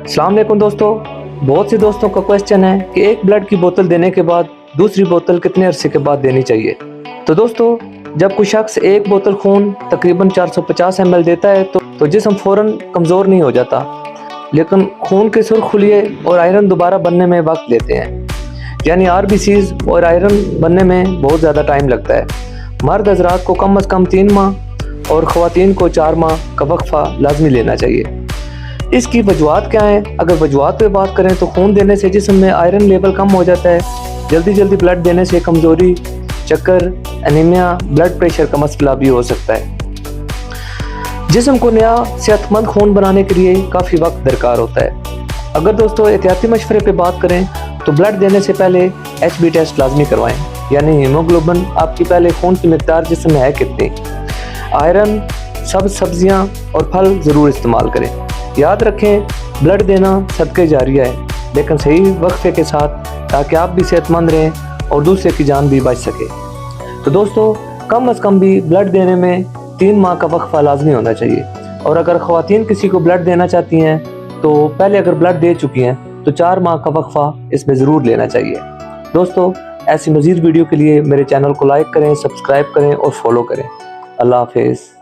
अस्सलाम वालेकुम दोस्तों। बहुत से दोस्तों का क्वेश्चन है कि एक ब्लड की बोतल देने के बाद दूसरी बोतल कितने अरसे के बाद देनी चाहिए। तो दोस्तों, जब कोई शख्स एक बोतल खून तकरीबन 450 ml देता है तो जिस्म फ़ौरन कमज़ोर नहीं हो जाता, लेकिन खून के सुर्खुलिये और आयरन दोबारा बनने में वक्त लेते हैं। यानी RBCs और आयरन बनने में बहुत ज़्यादा टाइम लगता है। मर्द हज़रात को कम अज़ कम 3 माह और ख़वातीन को 4 माह का वक्फ़ा लाजमी लेना चाहिए। इसकी वजूहत क्या हैं? अगर वजूहत पे बात करें तो खून देने से जिस्म में आयरन लेवल कम हो जाता है। जल्दी ब्लड देने से कमज़ोरी, चक्कर, एनीमिया, ब्लड प्रेशर का मसला भी हो सकता है। जिस्म को नया सेहतमंद खून बनाने के लिए काफ़ी वक्त दरकार होता है। अगर दोस्तों एहतियाती मशवरे पे बात करें तो ब्लड देने से पहले HB टेस्ट लाजमी करवाएं, यानी हीमोग्लोबिन आपकी पहले खून की मिकदार जिस्म में है कितनी। आयरन, सब्जियां और फल ज़रूर इस्तेमाल करें। याद रखें, ब्लड देना सदके जारिया है, लेकिन सही वक्फे के साथ, ताकि आप भी सेहतमंद रहें और दूसरे की जान भी बच सके। तो दोस्तों, कम अज़ कम भी ब्लड देने में 3 माह का वक्फा लाजमी होना चाहिए। और अगर ख़वातीन किसी को ब्लड देना चाहती हैं तो पहले अगर ब्लड दे चुकी हैं तो 4 माह का वक्फा इसमें ज़रूर लेना चाहिए। दोस्तों, ऐसी मज़ीद वीडियो के लिए मेरे चैनल को लाइक करें, सब्सक्राइब करें और फॉलो करें। अल्लाह हाफिज़।